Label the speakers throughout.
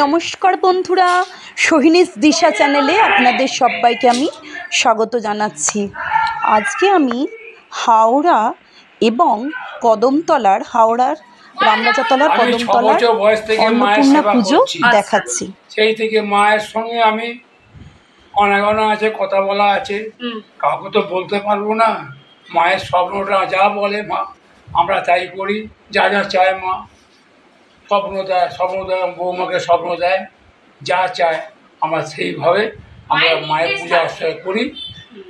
Speaker 1: নমস্কার বন্ধুরা, সোহিনীস দিশা চ্যানেলে আপনাদের সবাইকে আমি স্বাগত জানাচ্ছি। আজকে আমি হাওড়া এবং কদমতলার হাওড়ার রামরাজাতলার কদমতলার অন্নপূর্ণা পুজো দেখাচ্ছি।
Speaker 2: সেই থেকে মায়ের সঙ্গে আমি অনাগোনা আছে, কথা বলা আছে, কাউকে তো বলতে পারবো না। মায়ের স্বপ্নটা যা বলে মা আমরা তাই করি, যা যা চায় মা স্বপ্ন দেয়, বৌমাকে স্বপ্ন দেয়, যা চায় আমরা সেইভাবে আমরা মায়ের পূজা অর্চনা করি,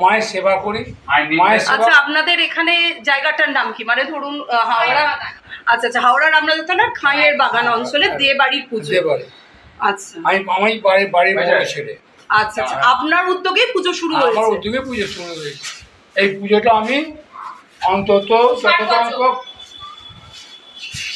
Speaker 2: মায়ের সেবা করি। মায়ের সেবা।
Speaker 1: আচ্ছা, আপনাদের এখানে জায়গাটার নাম কি? মানে ধরুন হাওড়া, আচ্ছা আচ্ছা, হাওড়া রামরাজাতলার খাঁয়ের বাগান অঞ্চলে দে বাড়ির পুজো। আচ্ছা,
Speaker 2: আমি বাড়ির বড় ছেলে।
Speaker 1: আচ্ছা আচ্ছা, আপনার উদ্যোগে পুজো শুরু হয়েছে?
Speaker 2: আমার উদ্যোগে পুজো শুরু হয়েছে। এই পুজোটা আমি অন্তত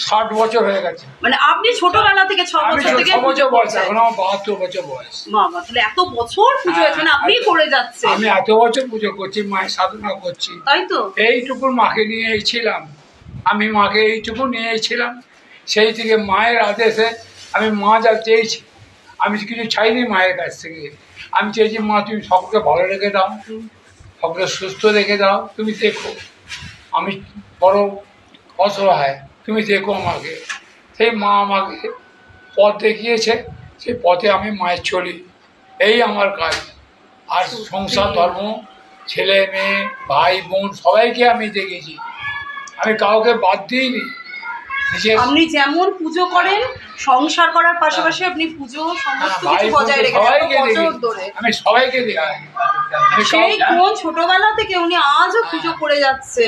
Speaker 2: 60 বছর হয়ে গেছে।
Speaker 1: মানে আপনি ছোটবেলা থেকে 6 বছর থেকে?
Speaker 2: 6 বছর বয়স, এখন আমার 72 বছর বয়স।
Speaker 1: বাবা, তাহলে এত বছর পুজো হয়েছে, মানে আপনি করে যাচ্ছেন?
Speaker 2: আমি এত বছর পুজো করছি, মায়ের সাধনা করছি,
Speaker 1: তাই তো।
Speaker 2: এইটুকু মাকে নিয়েছিলাম, আমি মাকে এইটুকু নিয়েছিলাম। সেই থেকে মায়ের আদেশে আমি মা যা চেয়েছি, আমি কিছু চাইনি মায়ের কাছ থেকে। আমি চেয়েছি মা তুমি সকলকে ভালো রেখে দাও, সকলকে সুস্থ রেখে দাও, তুমি দেখো আমি বড় অসহায়, তুমি দেখো আমাকে। সেই মা আমাকে পথ দেখিয়েছে, সেই পথে আমি মায়ের চলি, এই আমার কাজ। আর সংসার ধর্ম, ছেলে মেয়ে ভাই বোন সবাইকে আমি দেখেছি, আমি কাউকে বাদ দিইনি।
Speaker 1: আপনি যেমন পুজো করেন, সংসার করার পাশাপাশি আপনি পুজো সমস্ত কিছু বজায় রেখে
Speaker 2: আমি সবাইকে দেখি।
Speaker 1: সেই কোন ছোটবেলা থেকে উনি আজও পুজো করে যাচ্ছে।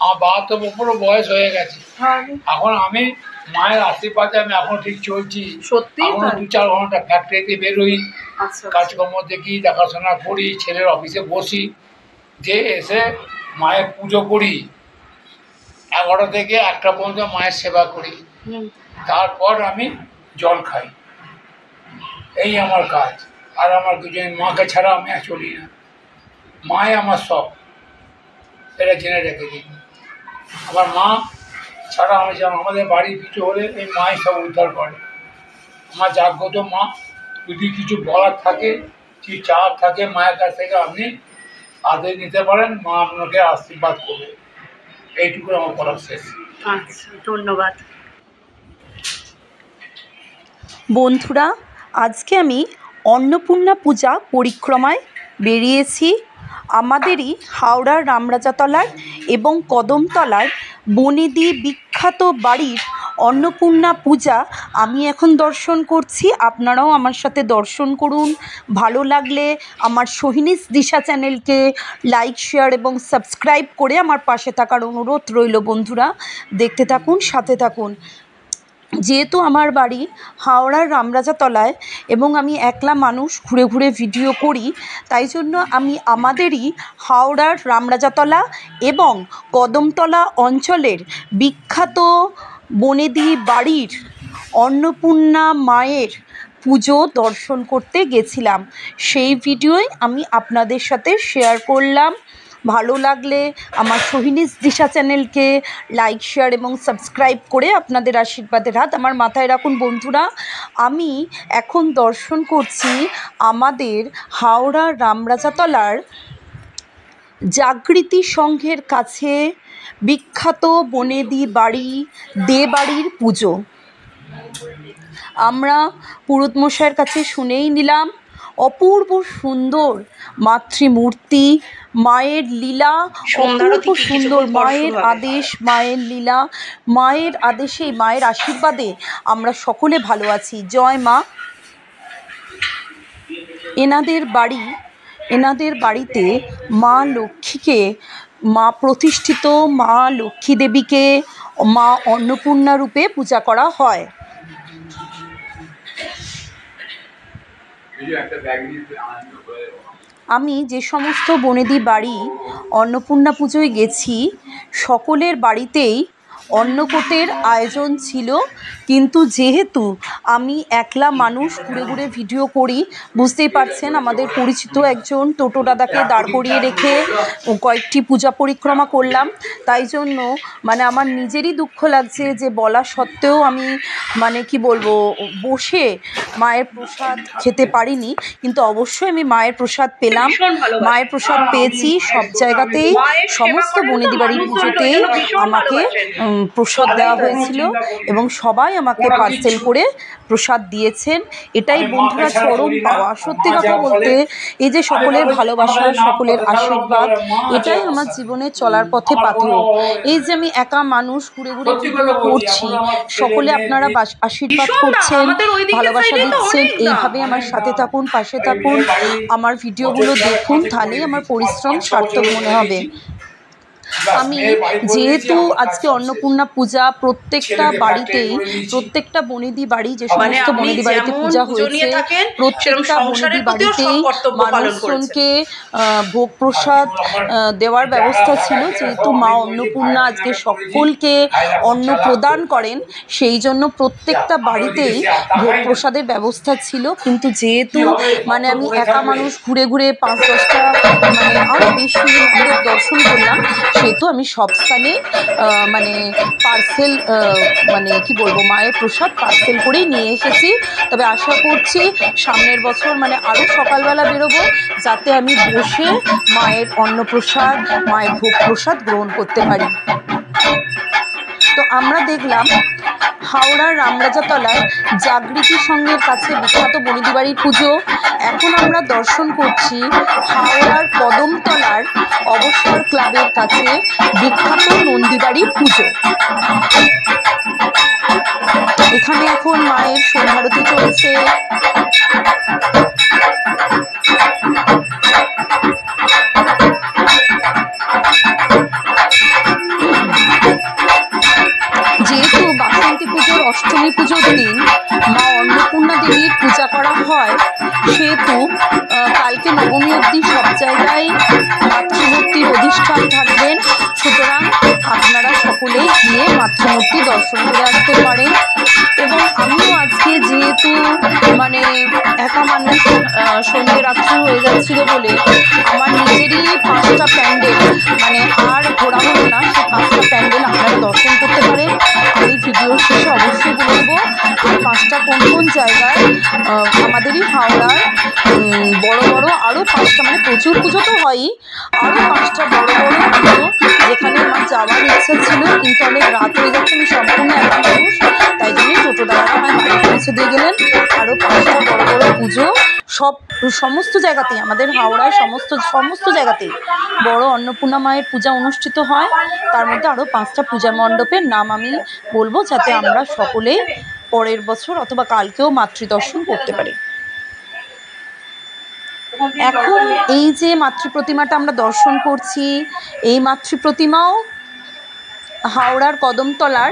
Speaker 2: আমার 72 বছর বয়স হয়ে গেছে। এখন আমি মায়ের আশীর্বাদে আমি এখন ঠিক চলছি।
Speaker 1: সত্যি
Speaker 2: 2-4 ঘন্টা ফ্যাক্টরিতে বেরোই, কাজকর্ম দেখি, দেখাশোনা করি, ছেলের অফিসে বসি, যে এসে মায়ের পুজো করি। 11 থেকে 1টা পর্যন্ত মায়ের সেবা করি, তারপর আমি জল খাই। এই আমার কাজ। আর আমার দুজন মাকে ছাড়া আমি আর চলি না। মাই আমার সব, এটা জেনে রেখে দিন। আমার মা ছাড়া আমি যেমন, আমাদের বাড়ি কিছু হলে এই মাই সব উদ্ধার করে। আমার জাগ্রত মা, যদি কিছু বলার থাকে, কিছু চাওয়ার থাকে, মায়ের কাছ থেকে আপনি আদেশ নিতে পারেন, মা আপনাকে আশীর্বাদ করবে। এইটুকু আমার বলার শেষ।
Speaker 1: আচ্ছা, ধন্যবাদ বন্ধুরা। আজকে আমি অন্নপূর্ণা পূজা পরিক্রমায় বেরিয়েছি। আমাদেরই হাওড়ার রামরাজাতলার এবং কদমতলার বনেদি বিখ্যাত বাড়ির অন্নপূর্ণা পূজা আমি এখন দর্শন করছি। আপনারাও আমার সাথে দর্শন করুন। ভালো লাগলে আমার সোহিনীস দিশা চ্যানেলকে লাইক, শেয়ার এবং সাবস্ক্রাইব করে আমার পাশে থাকার অনুরোধ রইল। বন্ধুরা, দেখতে থাকুন, সাথে থাকুন। যেহেতু আমার বাড়ি হাওড়ার রামরাজাতলায় এবং আমি একলা মানুষ, ঘুরে ঘুরে ভিডিও করি, তাই জন্য আমি আমাদেরই হাওড়ার রামরাজাতলা এবং কদমতলা অঞ্চলের বিখ্যাত বনেদি বাড়ির অন্নপূর্ণা মায়ের পুজো দর্শন করতে গেছিলাম। সেই ভিডিওই আমি আপনাদের সাথে শেয়ার করলাম। ভালো লাগলে আমার সোহিনীস দিশা চ্যানেলকে লাইক, শেয়ার এবং সাবস্ক্রাইব করে আপনাদের আশীর্বাদের হাত আমার মাথায় রাখুন। বন্ধুরা, আমি এখন দর্শন করছি আমাদের হাওড়া রামরাজাতলার জাগৃতি সংঘের কাছে বিখ্যাত বনেদি বাড়ি দে বাড়ির পুজো। আমরা পুরোহিতমশাইয়ের কাছে শুনেই নিলাম, অপূর্ব সুন্দর মাতৃমূর্তি, মায়ের লীলা অপূর্ব সুন্দর, মায়ের আদেশ, মায়ের লীলা, মায়ের আদেশে, মায়ের আশীর্বাদে আমরা সকলে ভালো আছি। জয় মা। এনাদের বাড়িতে মা লক্ষ্মীকে, মা প্রতিষ্ঠিত মা লক্ষ্মী দেবীকে মা অন্নপূর্ণা রূপে পূজা করা হয়। আমি যে সমস্ত বনেদি বাড়ি অন্নপূর্ণা পুজোয় গেছি, সকলের বাড়িতেই অন্নকূটের আয়োজন ছিল, কিন্তু যেহেতু আমি একলা মানুষ ঘুরে ঘুরে ভিডিও করি, বুঝতেই পারছেন আমাদের পরিচিত একজন টোটো দাদাকে দাঁড় করিয়ে রেখে কয়েকটি পূজা পরিক্রমা করলাম। তাই জন্য মানে আমার নিজেরই দুঃখ লাগছে যে বলা সত্ত্বেও আমি মানে কি বলবো বসে মায়ের প্রসাদ খেতে পারিনি, কিন্তু অবশ্যই আমি মায়ের প্রসাদ পেলাম। মায়ের প্রসাদ পেয়েছি সব জায়গাতেই, সমস্ত বনেদি বাড়ির পুজোতেই আমাকে প্রসাদ দেওয়া হয়েছিল এবং সবাই আমাকে পার্সেল করে প্রসাদ দিয়েছেন। এটাই বন্ধুরা চরম পাওয়া। সত্যি কথা বলতে এই যে সকলের ভালোবাসা, সকলের আশীর্বাদ, এটাই আমার জীবনে চলার পথে পাথেয়। এই যে আমি একা মানুষ ঘুরে ঘুরে ভিডিও করছি, সকলে আপনারা আশীর্বাদ করছেন, ভালোবাসা দিচ্ছেন, এইভাবে আমার সাথে থাকুন, পাশে থাকুন, আমার ভিডিওগুলো দেখুন, তাহলেই আমার পরিশ্রম সার্থক মনে হবে। আমি যেহেতু আজকে অন্নপূর্ণা পূজা প্রত্যেকটা বাড়িতেই, প্রত্যেকটা বনেদি বাড়ি, যে সমস্ত বনেদি বাড়িতে পূজা হয়েছে, প্রত্যেকটা বনেদি বাড়িতেই মানুষজনকে ভোগ প্রসাদ দেওয়ার ব্যবস্থা ছিল। যেহেতু মা অন্নপূর্ণা আজকে সকলকে অন্ন প্রদান করেন, সেই জন্য প্রত্যেকটা বাড়িতেই ভোগ প্রসাদের ব্যবস্থা ছিল। কিন্তু যেহেতু মানে আমি একা মানুষ ঘুরে ঘুরে 5-10টা মানে আরও বেশি দর্শন করলাম, সেহেতু আমি সব স্থানে মানে পার্সেল মানে কি বলবো মায়ের প্রসাদ পার্সেল করেই নিয়ে এসেছি। তবে আশা করছি সামনের বছর মানে আরও সকালবেলা বেরোবো, যাতে আমি বসে মায়ের অন্নপ্রসাদ, মায়ের ভোগ প্রসাদ গ্রহণ করতে পারি। তো আমরা দেখলাম হাওড়ার রামরাজাতলায় জাগৃতি সংঘের কাছে বিখ্যাত বনেদি বাড়ির পুজো। এখন আমরা দর্শন করছি হাওড়ার কদমতলার অবসর ক্লাবের কাছে বিখ্যাত নন্দীবাড়ির পুজো। এখানে এখন মায়ের সন্ধ্যারতি চলছে। যেহেতু বাসন্তী পুজোর অষ্টমী পুজোর দিন মা অন্নপূর্ণা দেবীর পূজা করা হয়, সেহেতু কালকে নবমী অবধি সব জায়গায় মাতৃমূর্তির অধিষ্ঠান থাকবেন। সুতরাং আপনারা সকলেই গিয়ে মাতৃমূর্তি দর্শন করে আসতে পারেন। এবং আমিও আজকে যেহেতু মানে একা মানুষ, সন্ধ্যে রাত্রি হয়ে যাচ্ছিল বলে আমার নিজেরই 5টা প্যান্ডেল মানে আর ঘোরা হলো না, সেই 5টা প্যান্ডেল আপনারা দর্শন করতে পারেন। আমি ভিডিওর শেষে অবশ্যই বলে দেবো এই 5টা কোন কোন জায়গায়। আমাদেরই হাওড়ার বড় বড় আরও 5টা মানে প্রচুর পুজো তো হয়ই, আরও 5টা বড় বড় পুজো যেখানে আমার যাওয়ার ইচ্ছা ছিল, কিন্তু অনেক রাত হয়ে যাচ্ছে, আমি সম্পূর্ণ একা মানুষ, তাই জন্যই টোটো দাদারা আমার বাড়ি পৌঁছে দিয়ে গেলেন। আরও 5টা বড় বড় পুজো সমস্ত জায়গাতেই, আমাদের হাওড়ায় সমস্ত জায়গাতেই বড় অন্নপূর্ণা মায়ের পূজা অনুষ্ঠিত হয়। তার মধ্যে আরও 5টা পূজা মণ্ডপের নাম আমি বলবো, যাতে আমরা সকলেই পরের বছর অথবা কালকেও মাতৃদর্শন করতে পারি। এখন এই যে মাতৃপ্রতিমাটা আমরা দর্শন করছি, এই মাতৃপ্রতিমাও হাওড়ার কদমতলার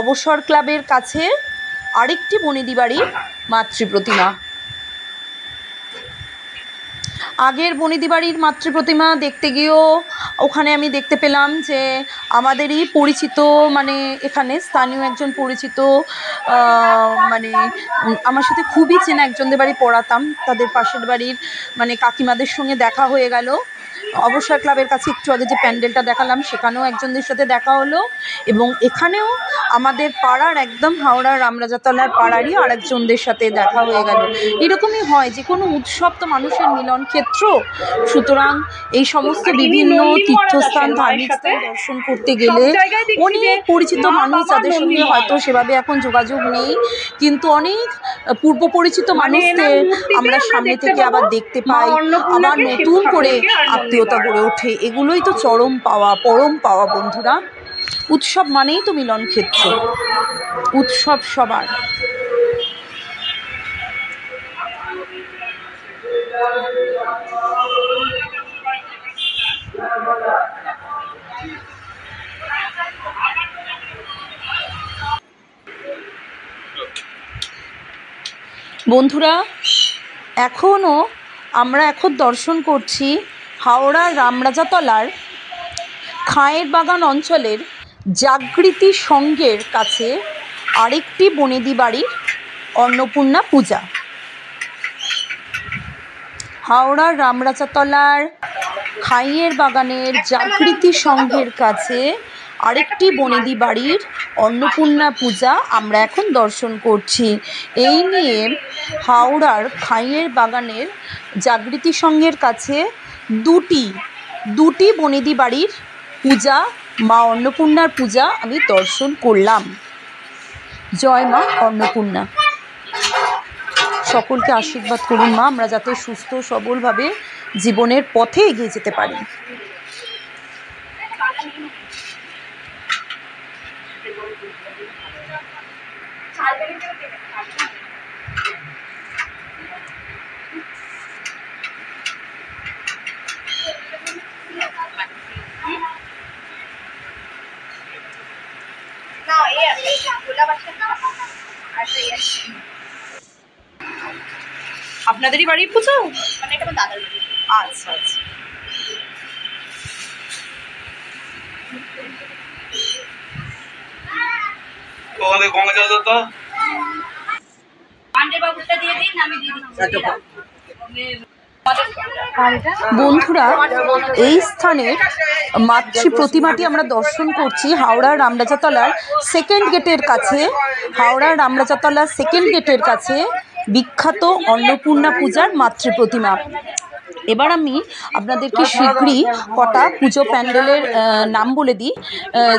Speaker 1: অবসর ক্লাবের কাছে আরেকটি বনেদি বাড়ির মাতৃপ্রতিমা। আগের বনেদি বাড়ির মাতৃপ্রতিমা দেখতে গিয়েও ওখানে আমি দেখতে পেলাম যে আমাদেরই পরিচিত মানে এখানে স্থানীয় একজন পরিচিত মানে আমার সাথে খুবই চেনা একজনদের বাড়ি পড়াতাম, তাদের পাশের বাড়ির মানে কাকিমাদের সঙ্গে দেখা হয়ে গেল। অবসর ক্লাবের কাছে একটু আগে যে প্যান্ডেলটা দেখালাম সেখানেও একজনদের সাথে দেখা হলো, এবং এখানেও আমাদের পাড়ার একদম হাওড়ার রামরাজাতলার পাড়ারই আরেকজনদের সাথে দেখা হয়ে গেল। এরকমই হয়, যে কোনো উৎসব তো মানুষের মিলন ক্ষেত্র। সুতরাং এই সমস্ত বিভিন্ন তীর্থস্থান, ধার্মিক স্থান দর্শন করতে গেলে অনেক পরিচিত মানুষ, যাদের সঙ্গে হয়তো সেভাবে এখন যোগাযোগ নেই, কিন্তু অনেক পূর্ব পরিচিত মানুষদের আমরা সামনে থেকে আবার দেখতে পাই, আবার নতুন করে আত্মীয়তা গড়ে ওঠে। এগুলোই তো চরম পাওয়া, পরম পাওয়া বন্ধুরা। উৎসব মানেই তো মিলন ক্ষেত্র, উৎসব সবার। বন্ধুরা আমরা এখন দর্শন করছি হাওড়ার রামরাজাতলার খায়ের বাগান অঞ্চলের জাগৃতি সংঘের কাছে আরেকটি বনেদি বাড়ির অন্নপূর্ণা পূজা। হাওড়ার রামরাজাতলার খাইয়ের বাগানের জাগৃতি সংঘের কাছে আরেকটি বনেদি বাড়ির অন্নপূর্ণা পূজা আমরা এখন দর্শন করছি। এই নিয়ে হাওড়ার খাইয়ের বাগানের জাগৃতি সংঘের কাছে দুটি বনেদি বাড়ির পূজা, মা অন্নপূর্ণার পূজা আমি দর্শন করলাম। জয় মা অন্নপূর্ণা। সকলকে আশীর্বাদ করুন মা, আমরা যাতে সুস্থ সবলভাবে জীবনের পথে এগিয়ে যেতে পারি। আপনাদেরই বাড়ির পুজো?
Speaker 3: মানে এটা আমার দাদার বাড়ি।
Speaker 1: আচ্ছা আচ্ছা।
Speaker 3: বাবুটা দিয়ে দিন, আমি দিয়ে দিচ্ছি।
Speaker 1: বন্ধুরা, এই স্থানের মাতৃ প্রতিমাটি আমরা দর্শন করছি হাওড়ার রামরাজাতলার সেকেন্ড গেটের কাছে। হাওড়ার রামরাজাতলার সেকেন্ড গেটের কাছে বিখ্যাত অন্নপূর্ণা পূজার মাতৃ প্রতিমা। এবার আমি আপনাদেরকে শীঘ্রই কটা পুজো প্যান্ডেলের নাম বলে দিই,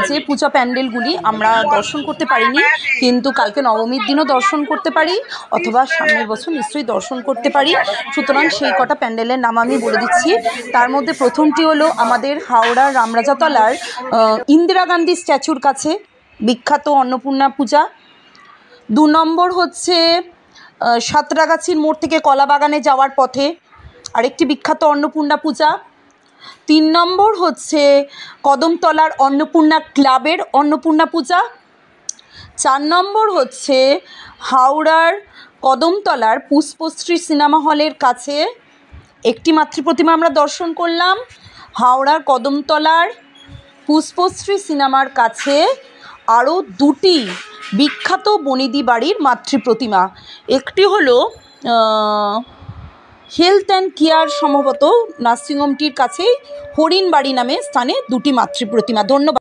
Speaker 1: যে পুজো প্যান্ডেলগুলি আমরা দর্শন করতে পারিনি, কিন্তু কালকে নবমীর দিনও দর্শন করতে পারি, অথবা সামনের বছর নিশ্চয়ই দর্শন করতে পারি। সুতরাং সেই কটা প্যান্ডেলের নাম আমি বলে দিচ্ছি। তার মধ্যে প্রথমটি হলো আমাদের হাওড়ার রামরাজাতলার ইন্দিরা গান্ধী স্ট্যাচুর কাছে বিখ্যাত অন্নপূর্ণা পূজা। 2 নম্বর হচ্ছে সাঁতরাগাছির মোড় থেকে কলাবাগানে যাওয়ার পথে আরেকটি বিখ্যাত অন্নপূর্ণা পূজা। 3 নম্বর হচ্ছে কদমতলার অন্নপূর্ণা ক্লাবের অন্নপূর্ণা পূজা। 4 নম্বর হচ্ছে হাওড়ার কদমতলার পুষ্পশ্রী সিনেমা হলের কাছে একটি মাতৃপ্রতিমা আমরা দর্শন করলাম। হাওড়ার কদমতলার পুষ্পশ্রী সিনেমার কাছে আরও 2টি বিখ্যাত বনেদি বাড়ির মাতৃপ্রতিমা। একটি হলো হেলথ অ্যান্ড কেয়ার সম্ভবত নার্সিংহোমটির কাছেই হরিণবাড়ি নামে স্থানে 2টি মাতৃপ্রতিমা। ধন্যবাদ।